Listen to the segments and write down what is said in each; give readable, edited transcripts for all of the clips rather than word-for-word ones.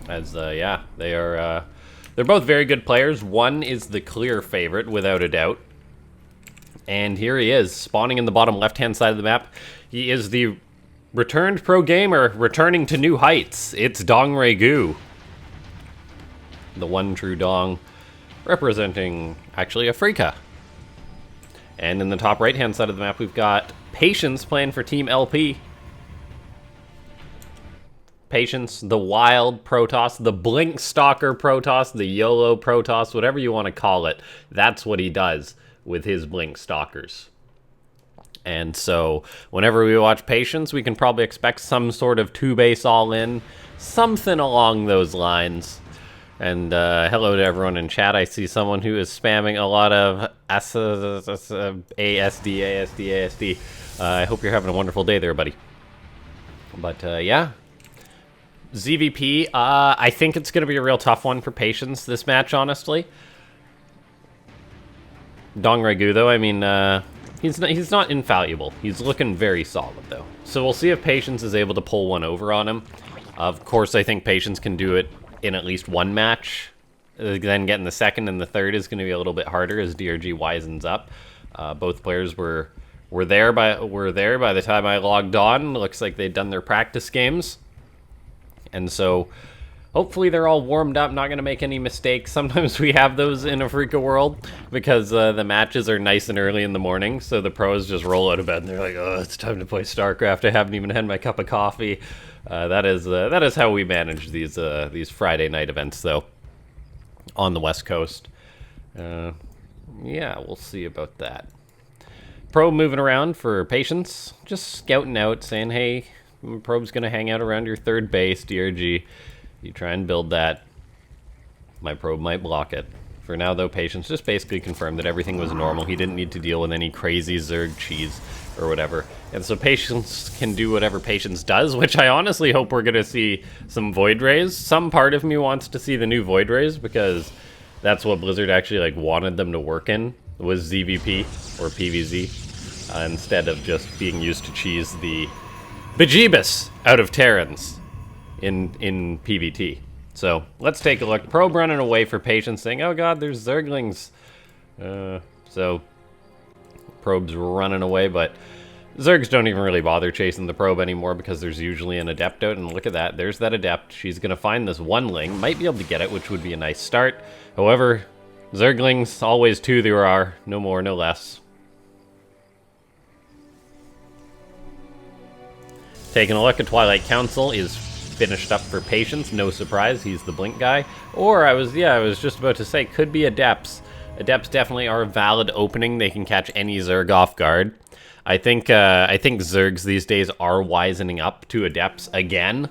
As, yeah, they're both very good players. One is the clear favorite, without a doubt. And here he is, spawning in the bottom left-hand side of the map. He is the returned pro gamer, returning to new heights. It's DongRaeGu. The one true Dong, representing, actually, Africa. And in the top right-hand side of the map, we've got Patience playing for Team LP. Patience, the Wild Protoss, the Blink Stalker Protoss, the YOLO Protoss, whatever you want to call it. That's what he does with his Blink Stalkers. And so, whenever we watch Patience, we can probably expect some sort of two-base all-in, something along those lines. And hello to everyone in chat. I see someone who is spamming a lot of ASD. I hope you're having a wonderful day there, buddy. But yeah. ZVP, I think it's going to be a real tough one for Patience this match, honestly. DongRaeGu, though, I mean, he's not infallible. He's looking very solid, though. So we'll see if Patience is able to pull one over on him. Of course, I think Patience can do it in at least one match. Then getting the second and the third is going to be a little bit harder as DRG wisens up. Both players were there by the time I logged on. Looks like they'd done their practice games. And so, hopefully they're all warmed up, not going to make any mistakes. Sometimes we have those in Africa World because the matches are nice and early in the morning, so the pros just roll out of bed and they're like, oh, it's time to play Starcraft. I haven't even had my cup of coffee. That is how we manage these Friday night events, though, on the West Coast. Yeah, we'll see about that. Pro moving around for Patience, just scouting out, saying, hey, Probe's going to hang out around your third base, DRG. You try and build that. My probe might block it. For now, though, Patience just basically confirmed that everything was normal. He didn't need to deal with any crazy Zerg cheese or whatever. And so Patience can do whatever Patience does, which I honestly hope we're going to see some Void Rays. Some part of me wants to see the new Void Rays because that's what Blizzard actually wanted them to work in, was ZVP or PvZ, instead of just being used to cheese the bejeebus out of Terrans in PvT. So let's take a look. Probe running away for Patience, saying, oh god, there's Zerglings. So Probe's running away, but Zergs don't even really bother chasing the Probe anymore because there's usually an Adept out, and look at that, there's that Adept. She's going to find this one Ling, might be able to get it, which would be a nice start. However, Zerglings, always two there are, no more, no less. Taking a look at Twilight Council is finished up for Patience, no surprise, he's the Blink guy. Or I was just about to say, could be Adepts. Adepts definitely are a valid opening, they can catch any Zerg off guard. I think Zergs these days are wisening up to Adepts again.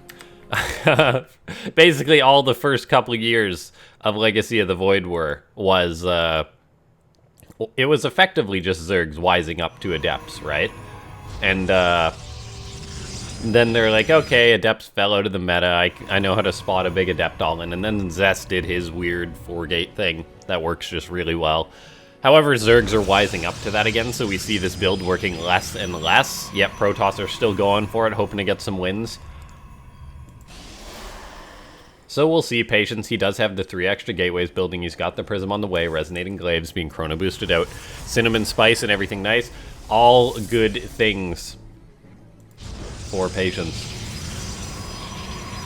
Basically all the first couple of years of Legacy of the Void was it was effectively just Zergs wising up to Adepts, right? And then they're like, okay, Adepts fell out of the meta, I know how to spot a big Adept all-in, and then Zest did his weird 4-gate thing that works just really well. However, Zergs are wising up to that again, so we see this build working less and less, yet Protoss are still going for it, hoping to get some wins. So we'll see. Patience, he does have the 3 extra gateways building, he's got the Prism on the way, Resonating Glaives being chrono boosted out, Cinnamon Spice and everything nice, all good things for Patience.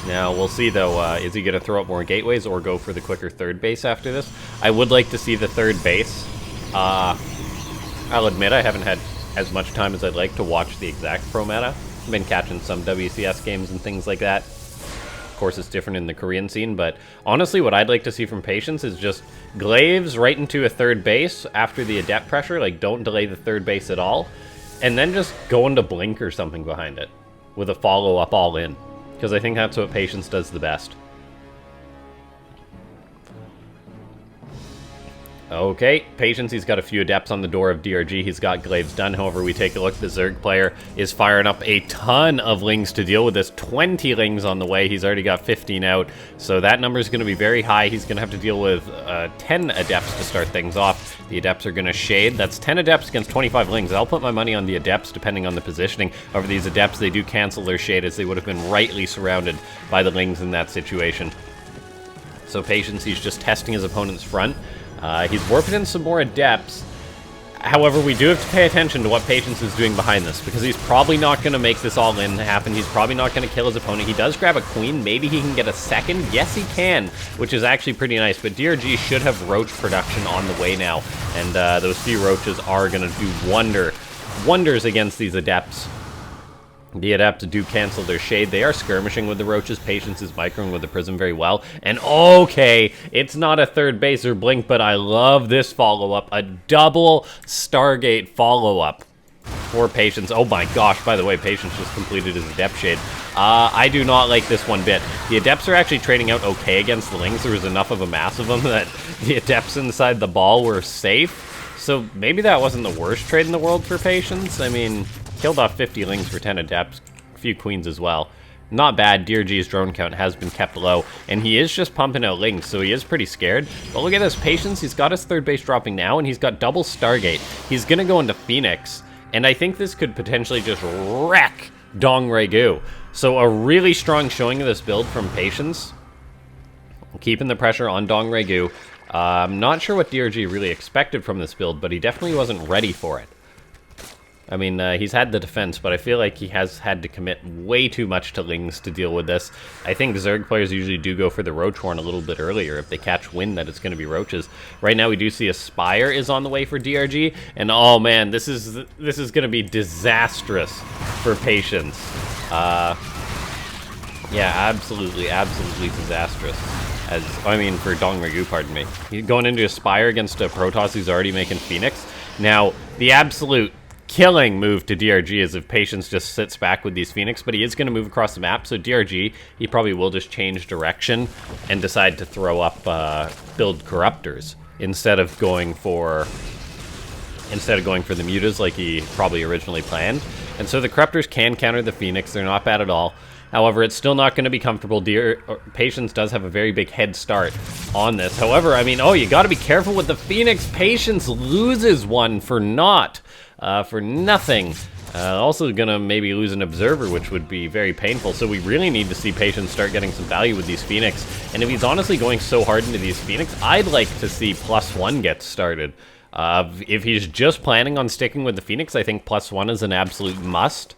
Now, we'll see, though, is he going to throw up more gateways or go for the quicker third base after this? I would like to see the third base. I'll admit I haven't had as much time as I'd like to watch the exact pro meta. I've been catching some WCS games and things like that. Of course, it's different in the Korean scene, but honestly, what I'd like to see from Patience is just Glaives right into a third base after the Adept pressure, like don't delay the third base at all, and then just go into Blink or something behind it with a follow-up all-in, because I think that's what Patience does the best. Okay, Patience, he's got a few Adepts on the door of DRG, he's got Glaives done. However, we take a look, the Zerg player is firing up a ton of Lings to deal with this. 20 Lings on the way, he's already got 15 out, so that number is going to be very high. He's going to have to deal with 10 Adepts to start things off. The Adepts are going to shade. That's 10 Adepts against 25 Lings. I'll put my money on the Adepts depending on the positioning. However, these Adepts, they do cancel their shade as they would have been rightly surrounded by the Lings in that situation. So Patience, he's just testing his opponent's front. He's warping in some more Adepts. However, we do have to pay attention to what Patience is doing behind this, because he's probably not going to make this all-in happen. He's probably not going to kill his opponent. He does grab a queen. Maybe he can get a second. Yes, he can, which is actually pretty nice. But DRG should have roach production on the way now, and those few roaches are going to do wonders against these Adepts. The Adepts do cancel their shade. They are skirmishing with the roaches. Patience is microing with the prism very well. And okay, it's not a third base or blink, but I love this follow-up. A double Stargate follow-up for Patience. Oh my gosh, by the way, Patience just completed his Adept shade. I do not like this one bit. The Adepts are actually trading out okay against the Lings. There was enough of a mass of them that the Adepts inside the ball were safe. So maybe that wasn't the worst trade in the world for Patience. I mean, killed off 50 Lings for 10 Adepts, a few Queens as well. Not bad. DRG's drone count has been kept low, and he is just pumping out Lings, so he is pretty scared. But look at this Patience. He's got his third base dropping now, and he's got double Stargate. He's going to go into Phoenix, and I think this could potentially just wreck DongRaeGu. So a really strong showing of this build from Patience, keeping the pressure on DongRaeGu. I'm not sure what DRG really expected from this build, but he definitely wasn't ready for it. I mean, he's had the defense, but I feel like he has had to commit way too much to Lings to deal with this. I think Zerg players usually do go for the Roach Horn a little bit earlier if they catch wind that it's going to be Roaches. Right now we do see a Spire is on the way for DRG, and oh man, this is going to be disastrous for Patience. Yeah, absolutely disastrous. For DongRaeGu, pardon me. He's going into a Spire against a Protoss who's already making Phoenix. Now, the absolute killing move to DRG is if Patience just sits back with these Phoenix, but he is going to move across the map, so DRG, he probably will just change direction and decide to throw up build Corruptors instead of going for the Mutas like he probably originally planned. And so the Corruptors can counter the Phoenix. They're not bad at all. However, it's still not going to be comfortable. Patience does have a very big head start on this. However, I mean, you got to be careful with the Phoenix. Patience loses one for nothing. Also going to maybe lose an Observer, which would be very painful. So we really need to see Patience start getting some value with these Phoenix. And if he's honestly going so hard into these Phoenix, I'd like to see +1 get started. If he's just planning on sticking with the Phoenix, I think +1 is an absolute must.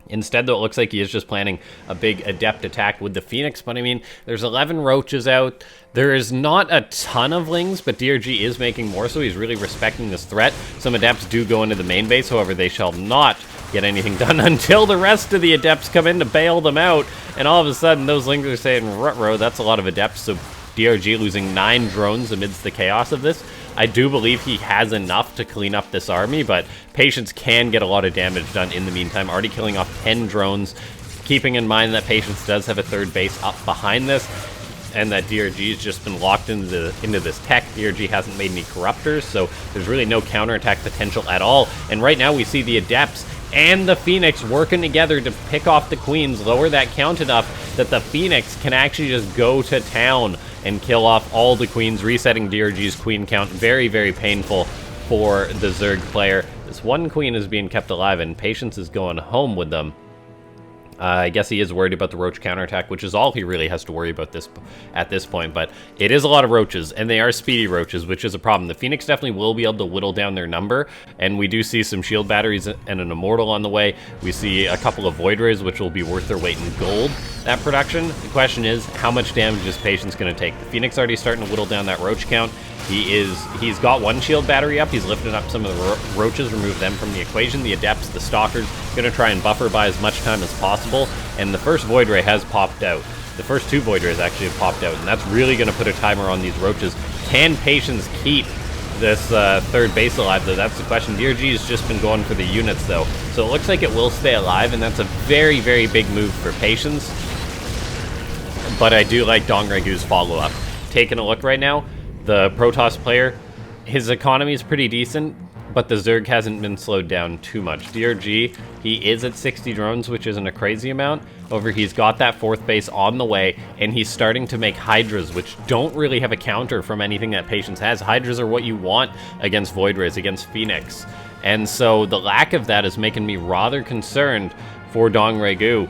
Instead, though, it looks like he is just planning a big Adept attack with the Phoenix. But, I mean, there's 11 Roaches out. There is not a ton of Lings, but DRG is making more, so he's really respecting this threat. Some Adepts do go into the main base. However, they shall not get anything done until the rest of the Adepts come in to bail them out. And all of a sudden, those Lings are saying, ruh-roh, that's a lot of Adepts. So DRG losing 9 drones amidst the chaos of this. I do believe he has enough to clean up this army, but Patience can get a lot of damage done in the meantime. Already killing off 10 drones, keeping in mind that Patience does have a third base up behind this, and that DRG's just been locked into this tech. DRG hasn't made any Corruptors, so there's really no counterattack potential at all. And right now we see the Adepts and the Phoenix working together to pick off the Queens, lower that count enough that the Phoenix can actually just go to town and kill off all the Queens, resetting DRG's Queen count. Very, very painful for the Zerg player. This one Queen is being kept alive, and Patience is going home with them. I guess he is worried about the Roach counterattack, which is all he really has to worry about at this point. But it is a lot of Roaches, and they are speedy Roaches, which is a problem. The Phoenix definitely will be able to whittle down their number, and we do see some shield batteries and an Immortal on the way. We see a couple of Void Rays, which will be worth their weight in gold, that production. The question is, how much damage is Patience going to take? The Phoenix already starting to whittle down that Roach count. He's got one shield battery up. He's lifting up some of the Roaches, remove them from the equation. The Adepts, the Stalkers, gonna try and buffer by as much time as possible. And the first Void Ray has popped out. The first 2 Void Rays actually have popped out, and that's really gonna put a timer on these Roaches. Can Patience keep this third base alive, though? That's the question. DRG has just been going for the units, though. So it looks like it will stay alive, and that's a very, very big move for Patience. But I do like DongRaeGu's follow-up. Taking a look right now, the Protoss player, his economy is pretty decent, but the Zerg hasn't been slowed down too much. DRG, he is at 60 drones, which isn't a crazy amount. However, he's got that 4th base on the way, and he's starting to make Hydras, which don't really have a counter from anything that Patience has. Hydras are what you want against Void Rays, against Phoenix. And so the lack of that is making me rather concerned for DongRaeGu.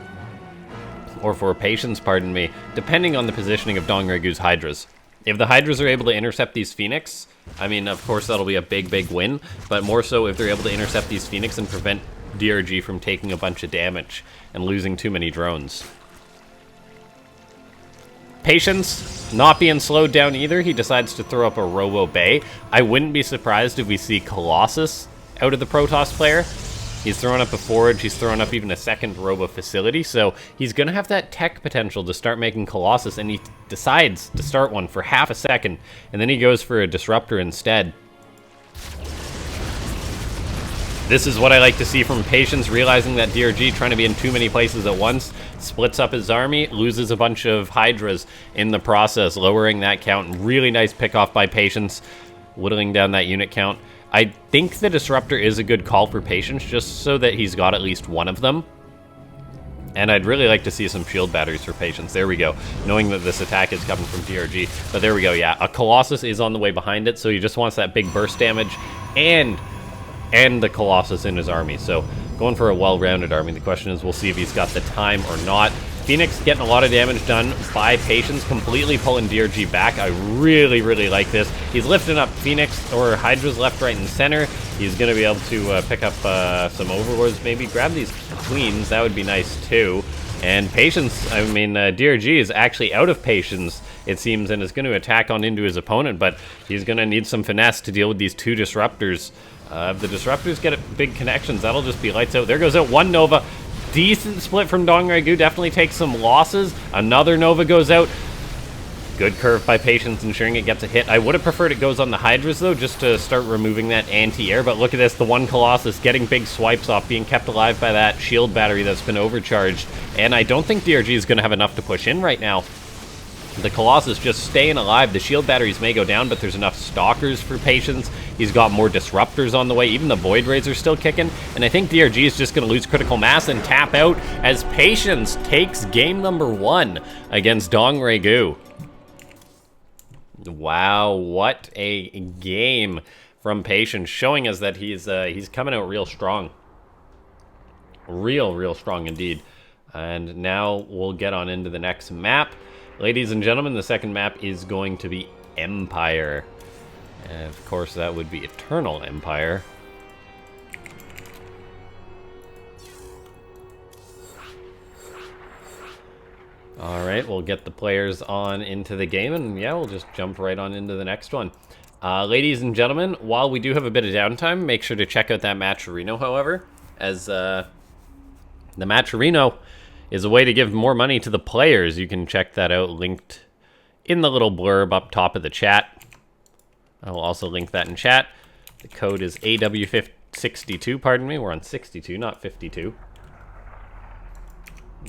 or for Patience, pardon me, depending on the positioning of DongRaeGu's Hydras. If the Hydras are able to intercept these Phoenix, I mean, of course that'll be a big, big win, but more so if they're able to intercept these Phoenix and prevent DRG from taking a bunch of damage and losing too many drones. Patience, not being slowed down either, he decides to throw up a Robo Bay. I wouldn't be surprised if we see Colossus out of the Protoss player. He's throwing up a Forge, he's throwing up even a second Robo Facility, so he's going to have that tech potential to start making Colossus, and he decides to start one for half a second, and then he goes for a Disruptor instead. This is what I like to see from Patience, realizing that DRG, trying to be in too many places at once, splits up his army, loses a bunch of Hydras in the process, lowering that count. Really nice pick-off by Patience, whittling down that unit count. I think the Disruptor is a good call for Patience, just so that he's got at least one of them. And I'd really like to see some shield batteries for Patience. There we go, knowing that this attack is coming from DRG. But there we go, yeah. A Colossus is on the way behind it, so he just wants that big burst damage and the Colossus in his army. So going for a well-rounded army. The question is, we'll see if he's got the time or not. Phoenix getting a lot of damage done by Patience, completely pulling DRG back. I really, really like this. He's lifting up Phoenix or Hydras left, right, and center. He's going to be able to pick up some Overlords, maybe grab these Queens. That would be nice too. And Patience, I mean, DRG is actually out of Patience, it seems, and is going to attack on into his opponent, but he's going to need some finesse to deal with these two Disruptors. If the Disruptors get big connections, that'll just be lights out. There goes out one Nova. Decent split from DongRaeGu, definitely takes some losses. Another Nova goes out. Good curve by Patience, ensuring it gets a hit. I would have preferred it goes on the Hydras, though, just to start removing that anti-air. But look at this, the one Colossus getting big swipes off, being kept alive by that shield battery that's been overcharged. And I don't think DRG is going to have enough to push in right now. The Colossus just staying alive. The shield batteries may go down, but there's enough Stalkers for Patience. He's got more Disruptors on the way. Even the Void Rays are still kicking. And I think DRG is just going to lose critical mass and tap out as Patience takes game number 1 against DongRaeGu. Wow, what a game from Patience, showing us that he's coming out real strong. Real strong indeed. And now we'll get on into the next map. Ladies and gentlemen, the second map is going to be Empire. And of course, that would be Eternal Empire. Alright, we'll get the players on into the game, and yeah, we'll just jump right on into the next one. Ladies and gentlemen, while we do have a bit of downtime, make sure to check out that Matcherino, however, as the Matcherino is a way to give more money to the players. You can check that out, linked in the little blurb up top of the chat. I will also link that in chat. The code is AW62, pardon me. We're on 62, not 52.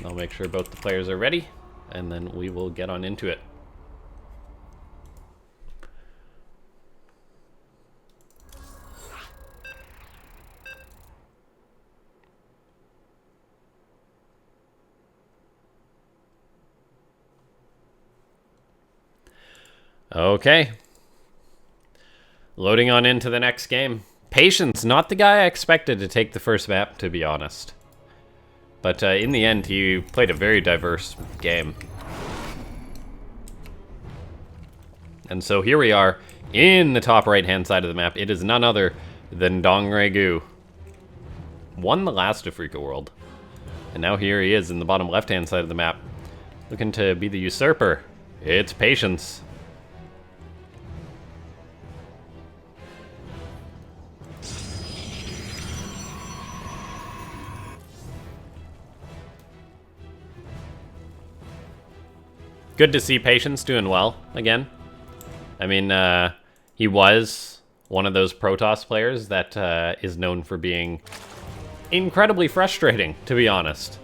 I'll make sure both the players are ready, and then we will get on into it. Okay. Loading on into the next game. Patience, not the guy I expected to take the first map, to be honest. But in the end, he played a very diverse game. And so here we are in the top right-hand side of the map. It is none other than DongRaeGu. Won the last Africa World. And now here he is in the bottom left-hand side of the map, looking to be the usurper. It's Patience. Good to see Patience doing well again. I mean, he was one of those Protoss players that is known for being incredibly frustrating, to be honest.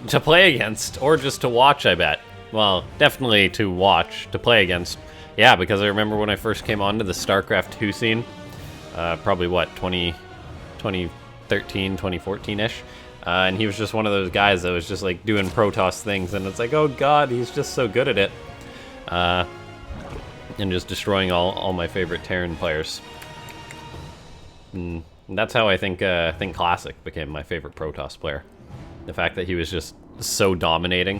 To play against, or just to watch, I bet. Well, definitely to watch, to play against. Yeah, because I remember when I first came onto the Starcraft 2 scene, probably what, 2013, 2014-ish? And he was just one of those guys that was just like doing Protoss things, and it's like, oh god, he's just so good at it. And just destroying all my favorite Terran players. And that's how I think Classic became my favorite Protoss player. The fact that he was just so dominating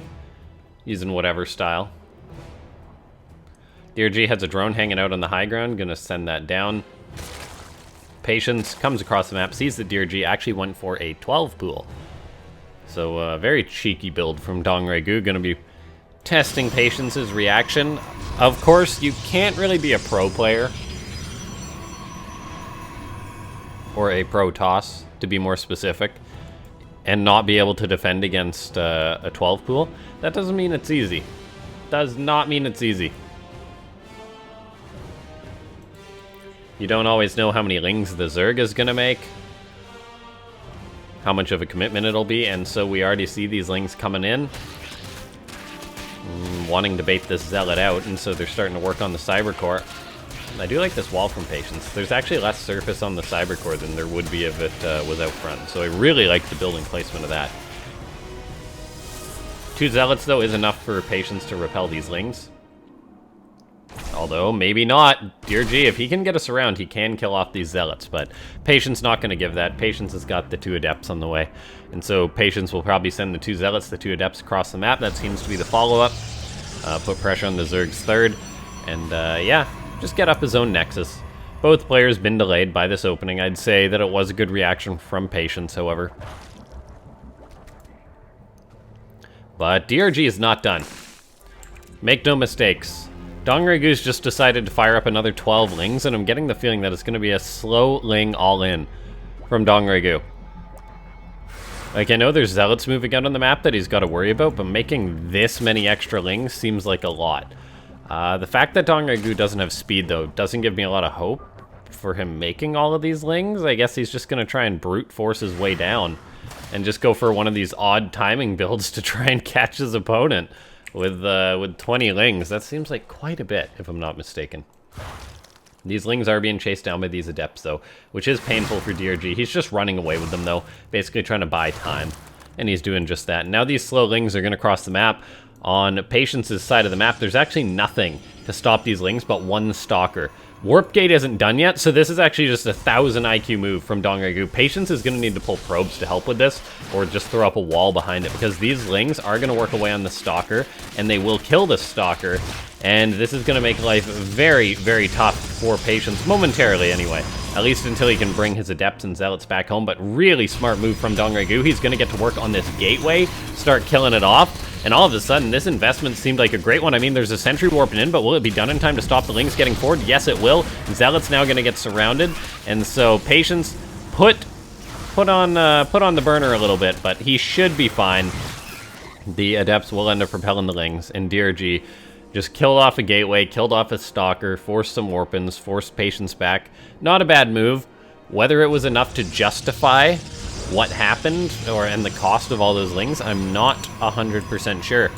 using whatever style. DRG has a drone hanging out on the high ground, gonna send that down. Patience comes across the map, sees that DRG actually went for a 12 pool. So a very cheeky build from DongRaeGu, gonna be testing Patience's reaction. Of course, you can't really be a pro player, or a pro toss, to be more specific, and not be able to defend against a 12 pool. That doesn't mean it's easy. Does not mean it's easy. You don't always know how many lings the Zerg is gonna make, how much of a commitment it'll be, and so we already see these lings coming in, wanting to bait this zealot out, and so they're starting to work on the cybercore. I do like this wall from Patience. There's actually less surface on the cybercore than there would be if it was out front, so I really like the building placement of that. 2 zealots, though, is enough for Patience to repel these lings. Although, maybe not. DRG, if he can get us around, he can kill off these zealots, but Patience not going to give that. Patience has got the 2 adepts on the way, and so Patience will probably send the 2 zealots, the 2 adepts across the map. That seems to be the follow-up. Put pressure on the Zerg's 3rd, and yeah, just get up his own Nexus. Both players been delayed by this opening. I'd say that it was a good reaction from Patience, however. But DRG is not done. Make no mistakes. DongRaeGu's just decided to fire up another 12 lings, and I'm getting the feeling that it's going to be a slow ling all-in from DongRaeGu. Like, I know there's zealots moving out on the map that he's got to worry about, but making this many extra lings seems like a lot. The fact that DongRaeGu doesn't have speed, though, doesn't give me a lot of hope for him making all of these lings. I guess he's just going to try and brute force his way down and just go for one of these odd timing builds to try and catch his opponent. With 20 lings, that seems like quite a bit, if I'm not mistaken. These lings are being chased down by these adepts, though, which is painful for DRG. He's just running away with them, though, basically trying to buy time, and he's doing just that. Now these slow lings are going to cross the map. On Patience's side of the map, there's actually nothing to stop these lings but 1 stalker. Warp Gate isn't done yet, so this is actually just a 1000 IQ move from DongRaeGu. Patience is going to need to pull probes to help with this, or just throw up a wall behind it, because these lings are going to work away on the stalker, and they will kill the stalker, and this is going to make life very, very tough for Patience, momentarily anyway. At least until he can bring his adepts and zealots back home, but really smart move from DongRaeGu. He's going to get to work on this gateway, start killing it off, and all of a sudden, this investment seemed like a great one. I mean, there's a sentry warping in, but will it be done in time to stop the lings getting forward? Yes, it will. Zealot's now going to get surrounded, and so Patience put on the burner a little bit, but he should be fine. The adepts will end up propelling the lings, and DRG just killed off a gateway, killed off a stalker, forced some warpins, forced Patience back. Not a bad move. Whether it was enough to justify what happened, and the cost of all those lings, I'm not 100% sure.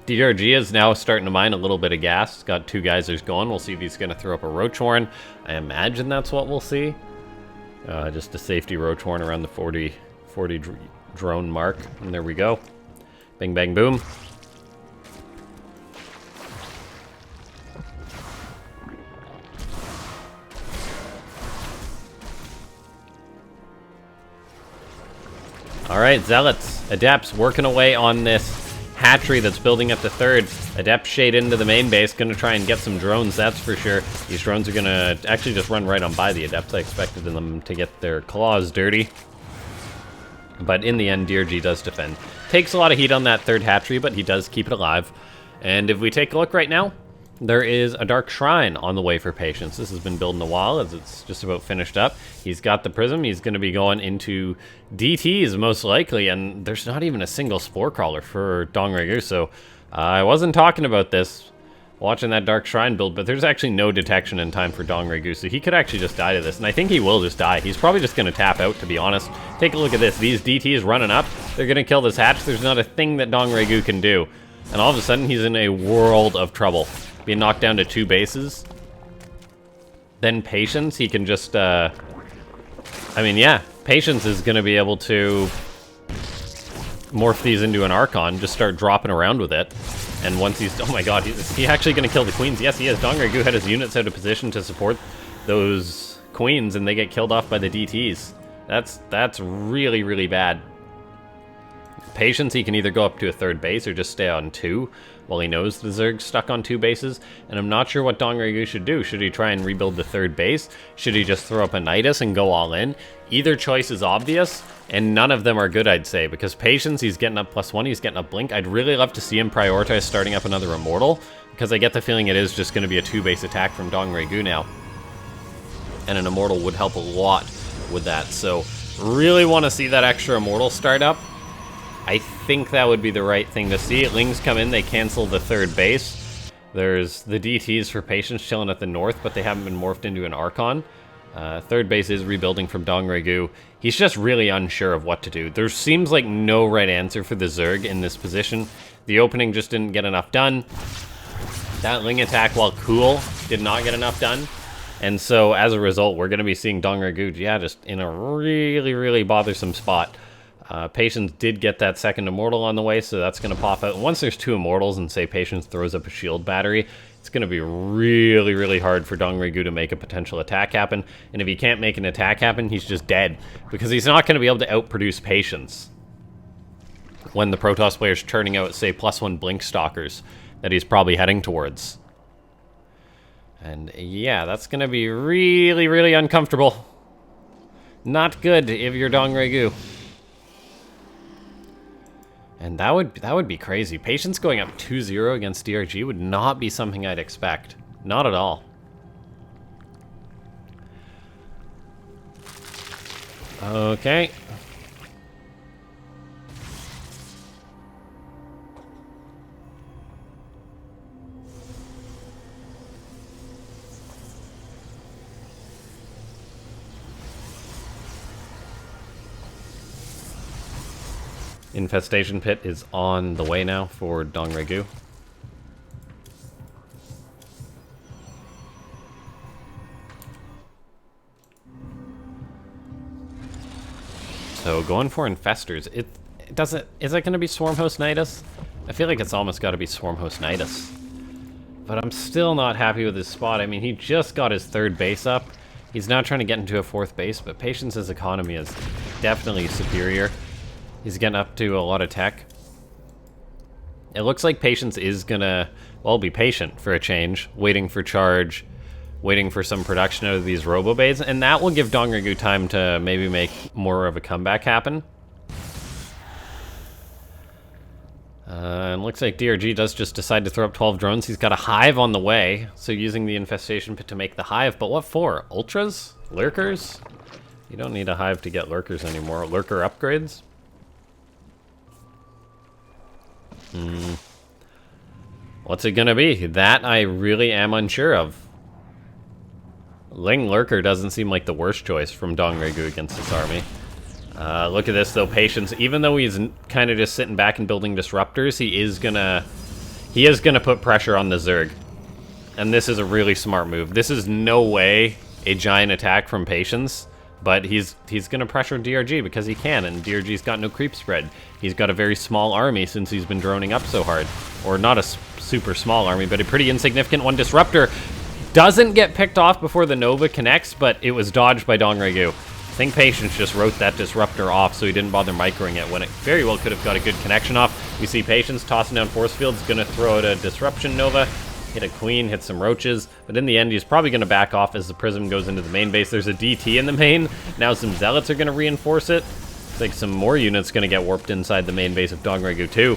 DRG is now starting to mine a little bit of gas. Got 2 geysers going. We'll see if he's going to throw up a roach horn. I imagine that's what we'll see. Just a safety roach horn around the 40 drone mark. And there we go. Bing, bang, boom. Alright, Zealots, Adepts, working away on this hatchery that's building up the 3rd. Adept shade into the main base, gonna try and get some drones, that's for sure. These drones are gonna actually just run right on by the Adepts. I expected them to get their claws dirty. But in the end, DRG does defend. Takes a lot of heat on that 3rd hatchery, but he does keep it alive. And if we take a look right now, there is a Dark Shrine on the way for Patience. This has been building a while, as it's just about finished up. He's got the Prism. He's going to be going into DTs, most likely, and there's not even a single Spore Crawler for DongRaeGu, so I wasn't talking about this watching that Dark Shrine build, but there's actually no detection in time for DongRaeGu, so he could actually just die to this, and I think he will just die. He's probably just going to tap out, to be honest. Take a look at this. These DTs running up. They're going to kill this hatch. There's not a thing that DongRaeGu can do, and all of a sudden, he's in a world of trouble. Being knocked down to 2 bases. Then Patience, he can just, I mean, yeah, Patience is going to be able to morph these into an Archon, just start dropping around with it. And once he's, oh my god, is he actually going to kill the queens? Yes, he is. DongRaeGu had his units out of position to support those queens, and they get killed off by the DTs. That's really, really bad. Patience, he can either go up to a third base or just stay on 2 while he knows the Zerg's stuck on 2 bases. And I'm not sure what DongRaeGu should do. Should he try and rebuild the third base? Should he just throw up a Nidus and go all in? Either choice is obvious, and none of them are good, I'd say, because Patience, he's getting up +1, he's getting up Blink. I'd really love to see him prioritize starting up another Immortal, because I get the feeling it is just going to be a 2-base attack from DongRaeGu now. And an Immortal would help a lot with that, so really want to see that extra Immortal start up. I think that would be the right thing to see. Lings come in, they cancel the third base. There's the DTs for Patience chilling at the north, but they haven't been morphed into an Archon. Third base is rebuilding from DongRaeGu. He's just really unsure of what to do. There seems like no right answer for the Zerg in this position. The opening just didn't get enough done. That Ling attack, while cool, did not get enough done. And so, as a result, we're going to be seeing DongRaeGu, yeah, just in a really, really bothersome spot. Patience did get that second Immortal on the way, so that's going to pop out. Once there's 2 Immortals and, say, Patience throws up a shield battery, it's going to be really, really hard for DongRaeGu to make a potential attack happen. And if he can't make an attack happen, he's just dead. Because he's not going to be able to outproduce Patience when the Protoss player's turning out, say, +1 Blink Stalkers that he's probably heading towards. And yeah, that's going to be really, really uncomfortable. Not good if you're DongRaeGu. And that would be crazy. Patience going up 2-0 against DRG would not be something I'd expect. Not at all. Okay. Infestation Pit is on the way now for DongRaeGu. So going for Infestors. Is it going to be Swarmhost Nidus? I feel like it's almost got to be Swarmhost Nidus. But I'm still not happy with his spot. I mean, he just got his third base up. He's now trying to get into a fourth base, but Patience's economy is definitely superior. He's getting up to a lot of tech. It looks like Patience is gonna, well, be patient for a change, waiting for charge, waiting for some production out of these robo-bays, and that will give DongRaeGu time to maybe make more of a comeback happen. And looks like DRG does just decide to throw up 12 drones. He's got a hive on the way, so using the infestation pit to make the hive, but what for? Ultras? Lurkers? You don't need a hive to get lurkers anymore. Lurker upgrades? What's it gonna be? That I really am unsure of. Ling Lurker doesn't seem like the worst choice from DongRaeGu against this army. Look at this though, Patience. Even though he's kind of just sitting back and building disruptors, he is gonna put pressure on the Zerg. And this is a really smart move. This is no way a giant attack from Patience. But he's going to pressure DRG because he can, and DRG's got no creep spread. He's got a very small army since he's been droning up so hard. Or not a super small army, but a pretty insignificant one. Disruptor doesn't get picked off before the Nova connects, but it was dodged by DongRaeGu. I think Patience just wrote that Disruptor off so he didn't bother microing it when it very well could have got a good connection off. We see Patience tossing down force fields, going to throw out a Disruption Nova. Hit a queen, hit some roaches, but in the end, he's probably going to back off as the prism goes into the main base. There's a DT in the main. Now some zealots are going to reinforce it. Looks like some more units going to get warped inside the main base of DongRaeGu too.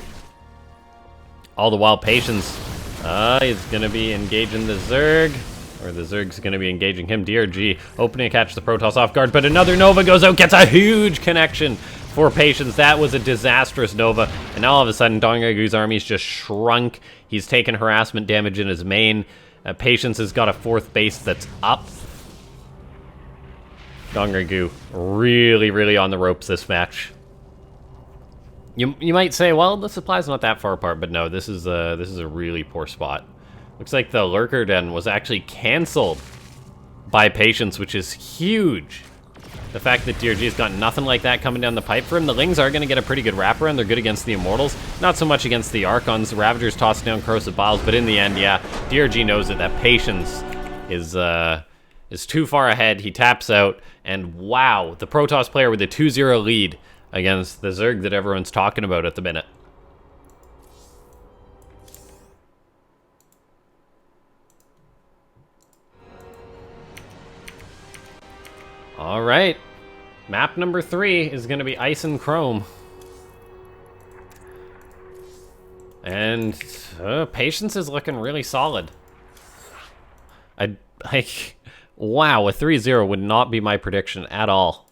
All the while, Patience is going to be engaging the Zerg, or the Zerg's going to be engaging him. DRG opening to catch the Protoss off guard, but another Nova goes out, gets a huge connection for Patience. That was a disastrous Nova, and now all of a sudden DongRaeGu's army's just shrunk. He's taken harassment damage in his main. Patience has got a fourth base that's up. DongRaeGu really, really on the ropes this match. You might say, well, the supply's not that far apart, but no, this is a really poor spot. Looks like the Lurker Den was actually canceled by Patience, which is huge. The fact that DRG's got nothing like that coming down the pipe for him. The Lings are going to get a pretty good wraparound. They're good against the Immortals. Not so much against the Archons. The Ravagers tossing down Corrosive Biles, but in the end, yeah, DRG knows that Patience is too far ahead. He taps out, and wow, the Protoss player with a 2-0 lead against the Zerg that everyone's talking about at the minute. All right. Map number 3 is going to be Ice and Chrome. And Patience is looking really solid. Wow, a 3-0 would not be my prediction at all.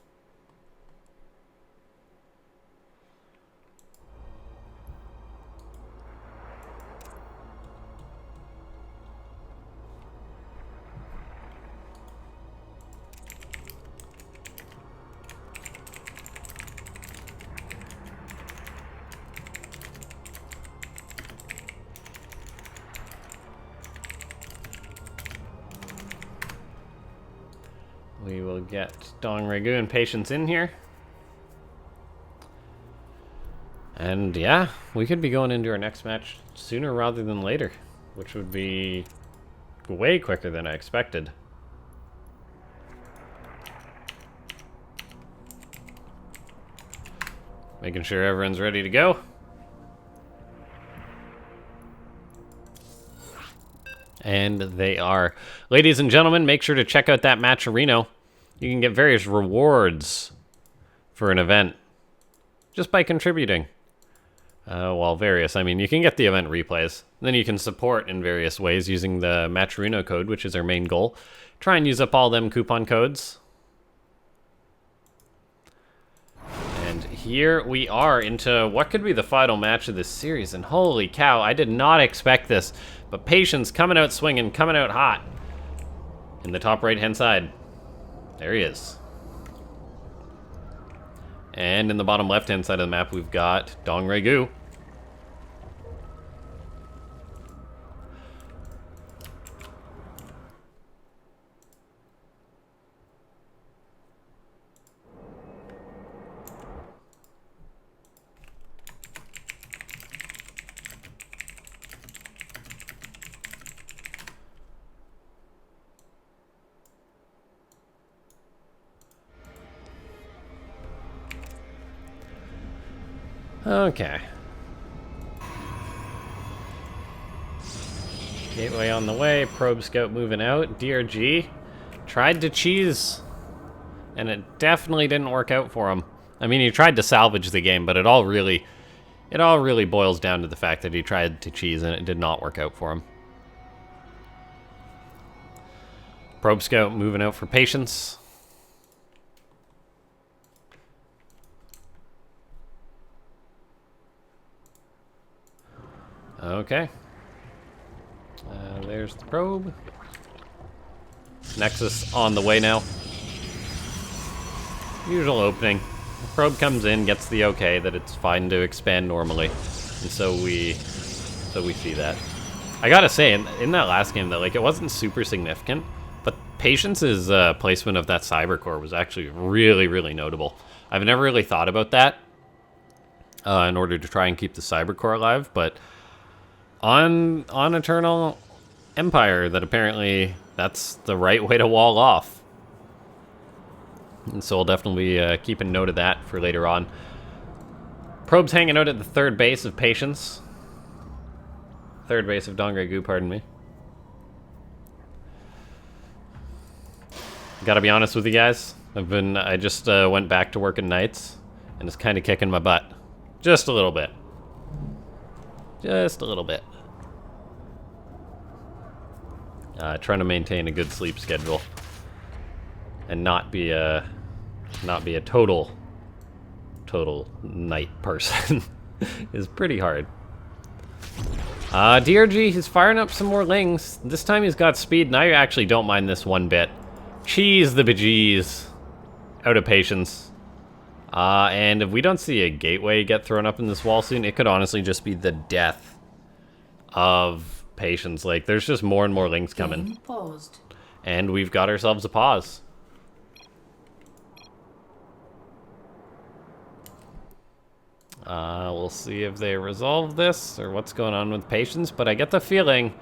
We will get DongRaeGu and Patience in here. And yeah, we could be going into our next match sooner rather than later, which would be way quicker than I expected. Making sure everyone's ready to go. And they are. Ladies and gentlemen, make sure to check out that Matcherino. You can get various rewards for an event just by contributing. Well, various. I mean, you can get the event replays. Then you can support in various ways using the Matcherino code, which is our main goal. Try and use up all them coupon codes. And here we are into what could be the final match of this series. And holy cow, I did not expect this. But Patience coming out swinging, coming out hot. In the top right-hand side. There he is. And in the bottom left-hand side of the map, we've got DongRaeGu. Okay. Gateway on the way, Probe Scout moving out. DRG tried to cheese, and it definitely didn't work out for him. I mean, he tried to salvage the game, but it all really boils down to the fact that he tried to cheese and it did not work out for him. Probe Scout moving out for Patience. Okay. There's the probe. Nexus on the way now. Usual opening. The probe comes in, gets the okay that it's fine to expand normally. And so we see that. I gotta say, in that last game though, like, it wasn't super significant, but Patience's placement of that Cyber Core was actually really, really notable. I've never really thought about that in order to try and keep the Cyber Core alive, but on Eternal Empire, that apparently that's the right way to wall off. And so I'll definitely be keeping note of that for later on. Probe's hanging out at the third base of Patience. Third base of DongRaeGu, pardon me. Gotta be honest with you guys. I just went back to working nights, and it's kind of kicking my butt. Just a little bit. Just a little bit. Trying to maintain a good sleep schedule and not be a total night person is pretty hard. DRG, he's firing up some more lings. This time he's got speed, and I actually don't mind this one bit. Cheese the bejeez out of Patience. And if we don't see a gateway get thrown up in this wall soon, it could honestly just be the death of Patience. Like, there's just more and more lings coming. Paused. And we've got ourselves a pause. We'll see if they resolve this or what's going on with Patience, but I get the feeling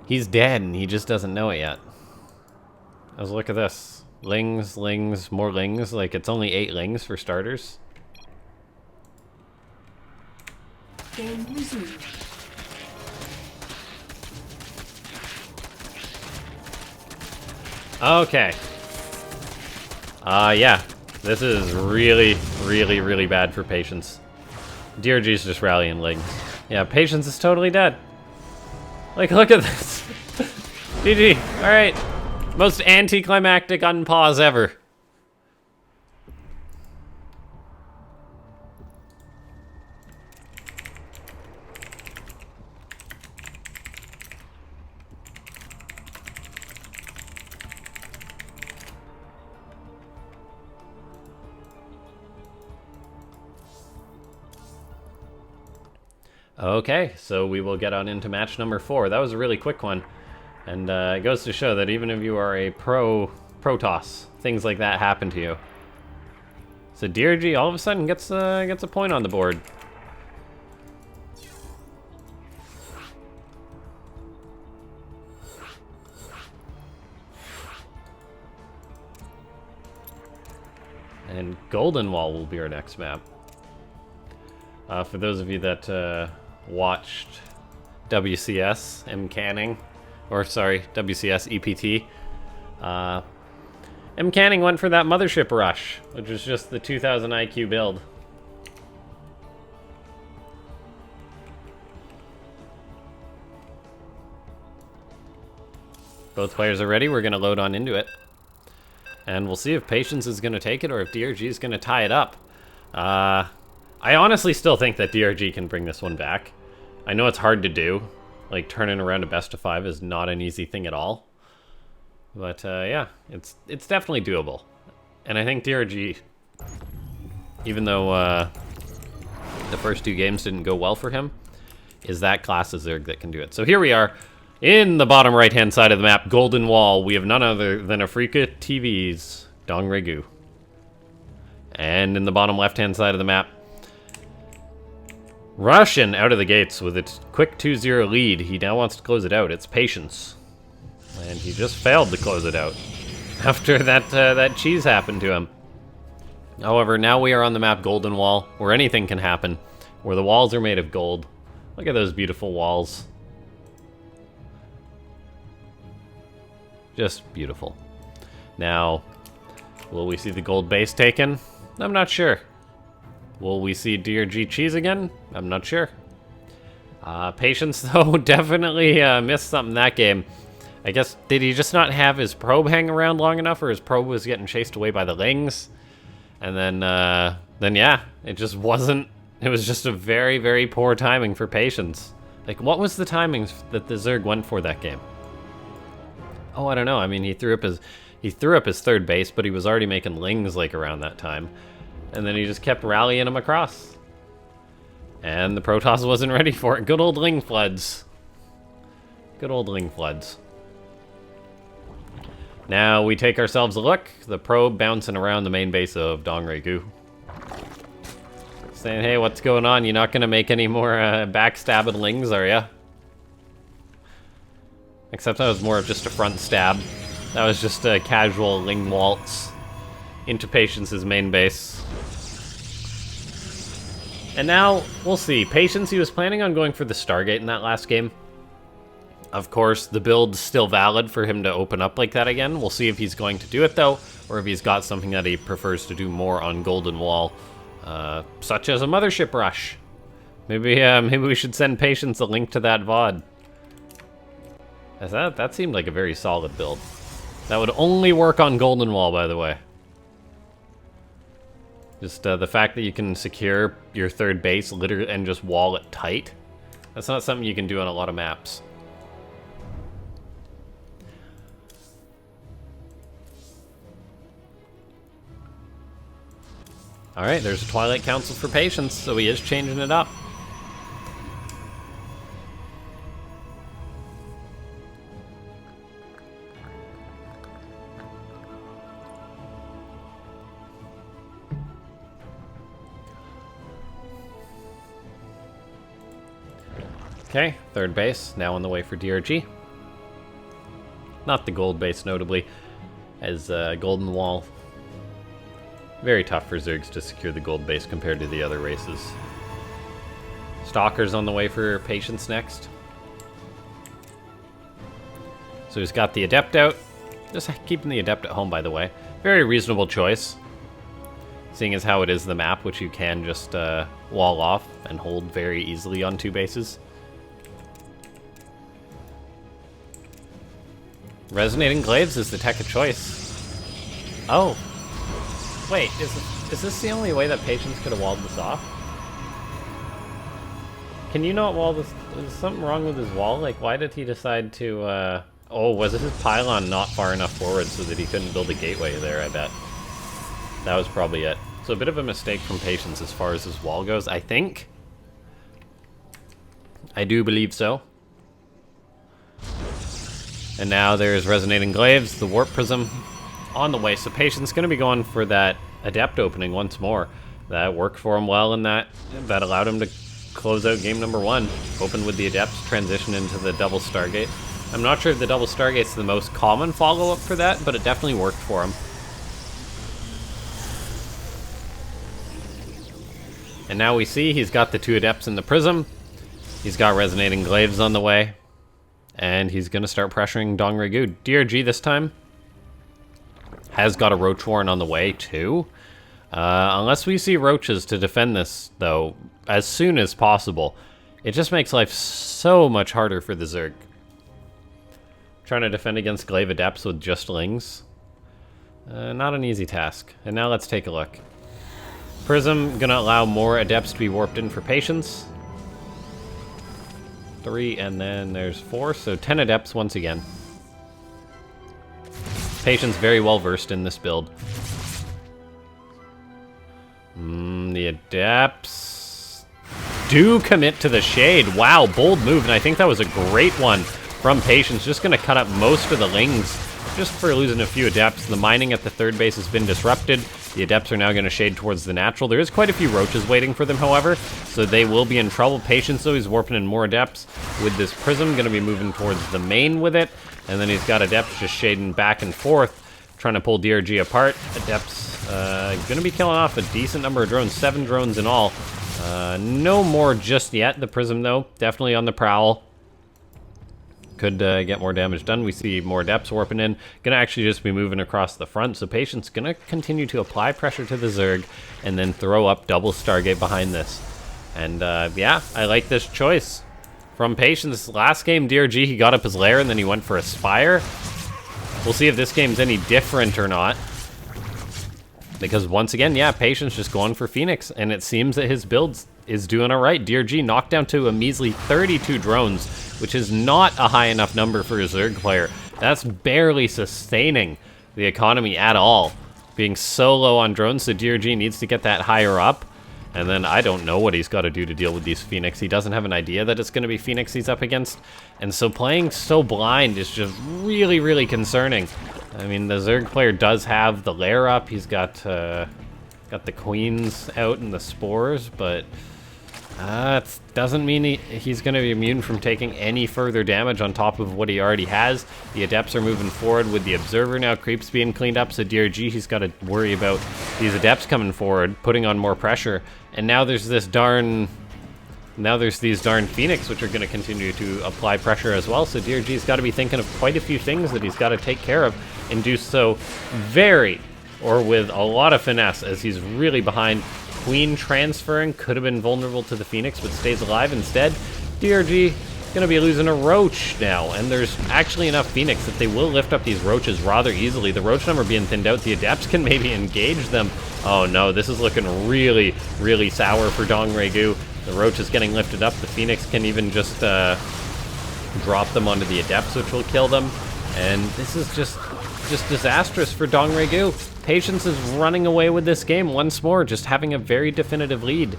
he's dead and he just doesn't know it yet. Let's look at this. Lings, more lings. Like, it's only 8 lings for starters. Game resumed. Okay. Yeah. This is really, really, really bad for Patience. DRG's just rallying legs. Yeah, Patience is totally dead. Like, look at this. GG. Alright. Most anticlimactic unpause ever. Okay, so we will get on into match number 4. That was a really quick one. And it goes to show that even if you are a Protoss, things like that happen to you. So DRG all of a sudden gets a point on the board. And Golden Wall will be our next map. For those of you that watched WCS M Canning, or sorry, WCS EPT, M Canning went for that Mothership Rush, which was just the 2000 IQ build. Both players are ready. We're going to load on into it. And we'll see if Patience is going to take it or if DRG is going to tie it up. I honestly still think that DRG can bring this one back. I know it's hard to do. Like, turning around a best of 5 is not an easy thing at all. But, yeah, it's definitely doable. And I think DRG, even though the first 2 games didn't go well for him, is that class of Zerg that can do it. So here we are. In the bottom right-hand side of the map, Golden Wall, we have none other than Afrika TV's DongRaeGu. And in the bottom left-hand side of the map, Russian out of the gates with its quick 2-0 lead. He now wants to close it out. It's Patience. And he just failed to close it out after that cheese happened to him. However, now we are on the map Golden Wall, where anything can happen, where the walls are made of gold. Look at those beautiful walls. Just beautiful. Now, will we see the gold base taken? I'm not sure. Will we see DRG cheese again? I'm not sure. Patience, though, definitely missed something that game. I guess, did he just not have his probe hang around long enough, or his probe was getting chased away by the Lings? And then yeah, it just wasn't. It was just a very, very poor timing for Patience. Like, what was the timings that the Zerg went for that game? Oh, I don't know. I mean, he threw up his third base, but he was already making Lings like around that time. And then he just kept rallying them across. And the Protoss wasn't ready for it. Good old Ling floods. Good old Ling floods. Now we take ourselves a look. The probe bouncing around the main base of DongRaeGu. Saying, hey, what's going on? You're not going to make any more backstabbing Lings, are ya? Except that was more of just a front stab. That was just a casual Ling waltz into Patience's main base. And now, we'll see. Patience, he was planning on going for the Stargate in that last game. Of course, the build's still valid for him to open up like that again. We'll see if he's going to do it, though, or if he's got something that he prefers to do more on Golden Wall, such as a Mothership Rush. Maybe we should send Patience a link to that VOD. That seemed like a very solid build. That would only work on Golden Wall, by the way. Just the fact that you can secure your third base literally and just wall it tight. That's not something you can do on a lot of maps. Alright, there's a Twilight Council for Patience, so he is changing it up. Okay, third base, now on the way for DRG. Not the gold base, notably, as Golden Wall. Very tough for Zergs to secure the gold base compared to the other races. Stalker's on the way for Patience next. So he's got the Adept out. Just keeping the Adept at home, by the way. Very reasonable choice. Seeing as how it is the map, which you can just wall off and hold very easily on 2 bases. Resonating Glaives is the tech of choice. Oh. Wait, is this the only way that Patience could have walled this off? Can you not wall this? Is something wrong with his wall? Like, why did he decide to, Oh, was it his pylon not far enough forward so that he couldn't build a gateway there, I bet. That was probably it. So a bit of a mistake from Patience as far as his wall goes, I think. I do believe so. And now there's Resonating Glaives, the Warp Prism on the way. So Patience going to be going for that Adept opening once more. That worked for him well, and that allowed him to close out game number 1. Open with the Adepts, transition into the double Stargate. I'm not sure if the double Stargate's the most common follow-up for that, but it definitely worked for him. And now we see he's got the 2 Adepts in the Prism. He's got Resonating Glaives on the way. And he's going to start pressuring DongRaeGu. DRG this time has got a Roach Warren on the way, too. Unless we see Roaches to defend this, though, as soon as possible, it just makes life so much harder for the Zerg. Trying to defend against Glaive Adepts with just Lings. Not an easy task. And now let's take a look. Prism going to allow more Adepts to be warped in for Patience. 3, and then there's 4, so 10 Adepts once again. Patience very well versed in this build. The Adepts do commit to the Shade. Wow, bold move, and I think that was a great one from Patience. Just going to cut up most of the Lings just for losing a few Adepts. The mining at the 3rd base has been disrupted. The Adepts are now going to shade towards the natural. There is quite a few Roaches waiting for them, however, so they will be in trouble. Patience, though, he's warping in more Adepts with this Prism. Going to be moving towards the main with it. And then he's got Adepts just shading back and forth, trying to pull DRG apart. Adepts going to be killing off a decent number of drones, 7 drones in all. No more just yet. The Prism, though, definitely on the prowl. Could get more damage done. We see more Adepts warping in. Gonna actually just be moving across the front, so Patience gonna continue to apply pressure to the Zerg and then throw up double Stargate behind this. And yeah, I like this choice from Patience. Last game, DRG, he got up his lair and then he went for a Spire. We'll see if this game's any different or not. Because once again, yeah, Patience just going for Phoenix, and it seems that his build is doing all right. DRG knocked down to a measly 32 drones, which is not a high enough number for a Zerg player. That's barely sustaining the economy at all. Being so low on drones, so DRG needs to get that higher up. And then I don't know what he's got to do to deal with these Phoenix. He doesn't have an idea that it's going to be Phoenix he's up against. And so playing so blind is just really, really concerning. I mean, the Zerg player does have the lair up. He's got the Queens out and the Spores, but it doesn't mean he's going to be immune from taking any further damage on top of what he already has. The Adepts are moving forward with the Observer now. Creeps being cleaned up, so DRG, he's got to worry about these Adepts coming forward, putting on more pressure. And now there's this darn... Now there's these darn Phoenix, which are going to continue to apply pressure as well. So DRG's got to be thinking of quite a few things that he's got to take care of, and do so with a lot of finesse, as he's really behind. Queen transferring, could have been vulnerable to the Phoenix, but stays alive instead. DRG going to be losing a Roach now, and there's actually enough Phoenix that they will lift up these Roaches rather easily. The Roach number being thinned out, the Adepts can maybe engage them. Oh no, this is looking really, really sour for DongRaeGu. The Roach is getting lifted up. The Phoenix can even just drop them onto the Adepts, which will kill them. And this is just disastrous for DongRaeGu. Patience is running away with this game once more, just having a very definitive lead.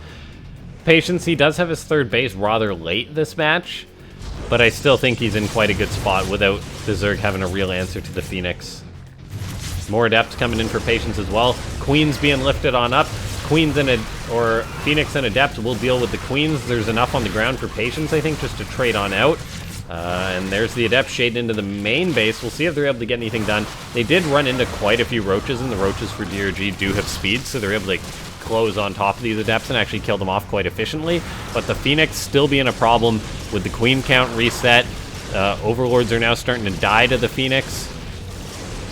Patience, he does have his 3rd base rather late this match, but I still think he's in quite a good spot without the Zerg having a real answer to the Phoenix. More Adepts coming in for Patience as well. Queens being lifted on up. Queens and Phoenix and Adept will deal with the Queens. There's enough on the ground for Patience, I think, just to trade on out. And there's the Adept shading into the main base. We'll see if they're able to get anything done. They did run into quite a few Roaches, and the Roaches for DRG do have speed, so they're able to close on top of these Adepts and actually kill them off quite efficiently. But the Phoenix still being a problem with the Queen count reset. Overlords are now starting to die to the Phoenix.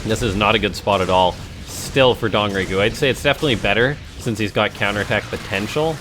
This is not a good spot at all. Still for DongRaeGu, I'd say it's definitely better since he's got counterattack potential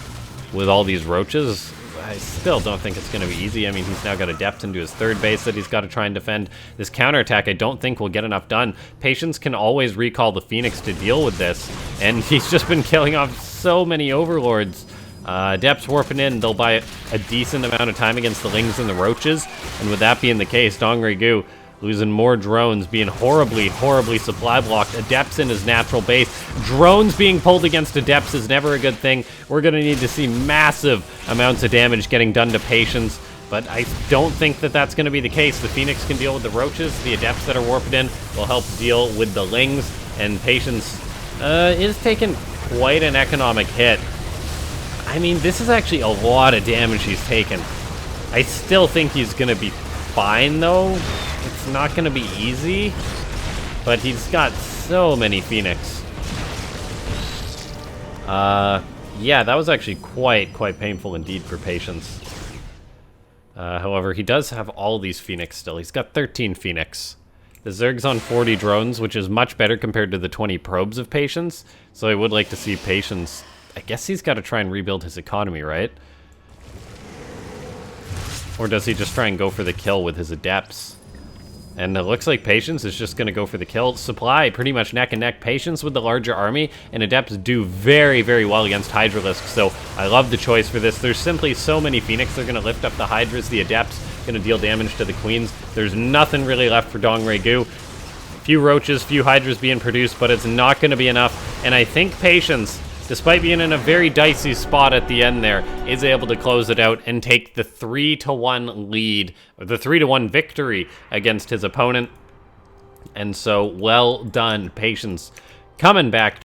with all these roaches. I still don't think it's going to be easy. I mean, he's now got Adept into his third base that he's got to try and defend. This counterattack, I don't think will get enough done. Patience can always recall the Phoenix to deal with this, and he's just been killing off so many Overlords. Adepts warping in, they'll buy a decent amount of time against the Lings and the Roaches, and with that being the case, DongRaeGu losing more drones, being horribly, horribly supply blocked. Adepts in his natural base. Drones being pulled against Adepts is never a good thing. We're going to need to see massive amounts of damage getting done to Patience, but I don't think that that's going to be the case. The Phoenix can deal with the Roaches. The Adepts that are warped in will help deal with the Lings, and Patience is taking quite an economic hit. I mean, this is actually a lot of damage he's taken. I still think he's going to be fine, though. It's not going to be easy, but he's got so many Phoenix. Yeah, that was actually quite painful indeed for Patience. However, he does have all these Phoenix still. He's got 13 Phoenix. The Zerg's on 40 drones, which is much better compared to the 20 probes of Patience, so I would like to see Patience. I guess he's got to try and rebuild his economy, right? Or does he just try and go for the kill with his Adepts? And it looks like Patience is just going to go for the kill. Supply pretty much neck and neck. Patience with the larger army, and Adepts do very, very well against Hydralisks, so I love the choice for this. There's simply so many Phoenix. They're going to lift up the Hydras. The Adepts going to deal damage to the Queens. There's nothing really left for DongRaeGu. Few Roaches, few Hydras being produced, but it's not going to be enough. And I think Patience, despite being in a very dicey spot at the end there, is able to close it out and take the 3-1 lead, or the 3-1 victory against his opponent. And so, well done, Patience, coming back